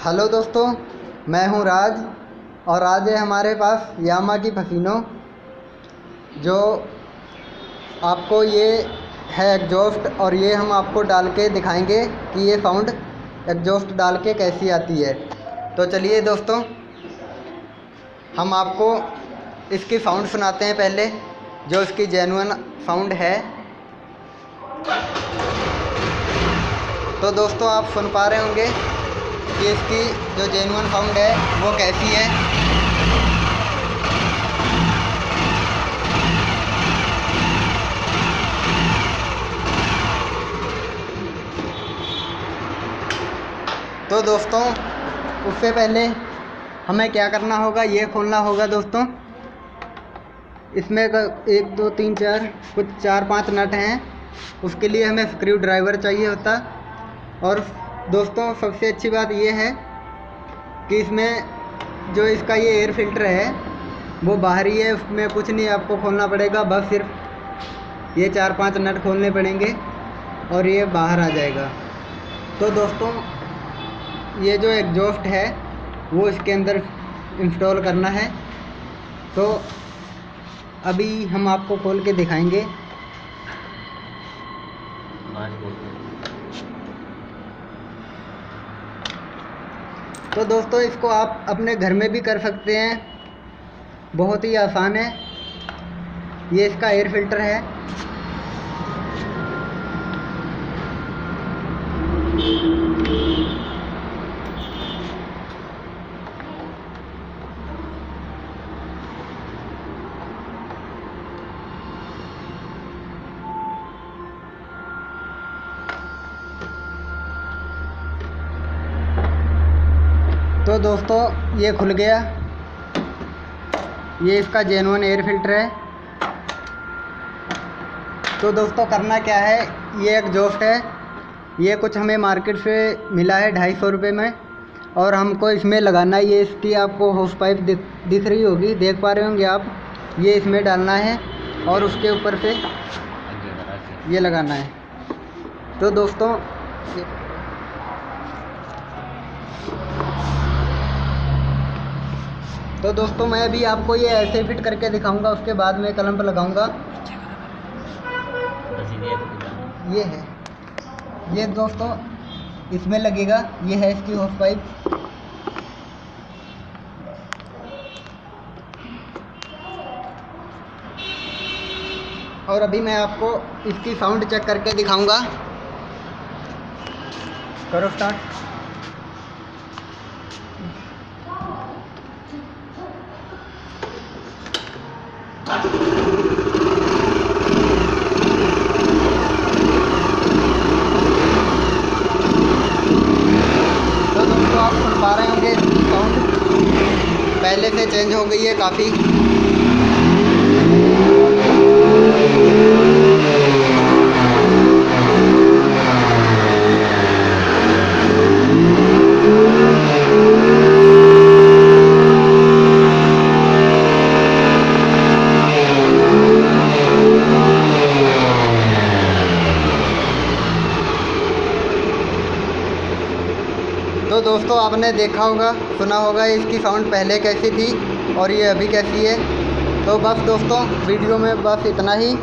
Hello दोस्तों, मैं हूं राज और आज है हमारे पास यामा की फसीनो, जो आपको ये है एग्जॉस्ट। और ये हम आपको डाल के दिखाएंगे कि ये साउंड एग्जॉस्ट डाल के कैसी आती है। तो चलिए दोस्तों, हम आपको इसकी साउंड सुनाते हैं पहले, जो इसकी जेन्युइन साउंड है। तो दोस्तों, आप सुन पा रहे होंगे कि इसकी जो जेन्युइन साउंड है वो कैसी है। तो दोस्तों, उससे पहले हमें क्या करना होगा, ये खोलना होगा दोस्तों। इसमें 1 2 3 4 कुछ 4-5 नट हैं। उसके लिए हमें स्क्रू ड्राइवर चाहिए होता। और दोस्तों, सबसे अच्छी बात ये है कि इसमें जो इसका ये एयर फिल्टर है वो बाहरी है, उसमें कुछ नहीं आपको खोलना पड़ेगा, बस सिर्फ ये 4-5 नट खोलने पड़ेंगे और ये बाहर आ जाएगा। तो दोस्तों, ये जो एग्जॉस्ट है वो इसके अंदर इंस्टॉल करना है। तो अभी हम आपको खोल के दिखाएंगे। तो दोस्तों, इसको आप अपने घर में भी कर सकते हैं, बहुत ही आसान है। ये इसका एयर फिल्टर है। तो दोस्तों, ये खुल गया। ये इसका जेन्युइन एयर फिल्टर है। तो दोस्तों, करना क्या है, ये एग्जॉस्ट है। ये कुछ हमें मार्केट से मिला है 250 रुपये में, और हमको इसमें लगाना है। ये इसकी आपको होस पाइप दिख रही होगी, देख पा रहे होंगे आप। ये इसमें डालना है और उसके ऊपर से ये लगाना है। तो दोस्तों, मैं अभी आपको ये ऐसे फिट करके दिखाऊंगा, उसके बाद में कलम पर लगाऊंगा। ये है, ये दोस्तों इसमें लगेगा। ये है इसकी होस पाइप। और अभी मैं आपको इसकी साउंड चेक करके दिखाऊंगा। करो स्टार्ट। तो दोस्तों, आप सुन पा रहे होंगे साउंड पहले से चेंज हो गई है काफ़ी। तो दोस्तों, आपने देखा होगा, सुना होगा इसकी साउंड पहले कैसी थी और ये अभी कैसी है। तो बस दोस्तों, वीडियो में बस इतना ही।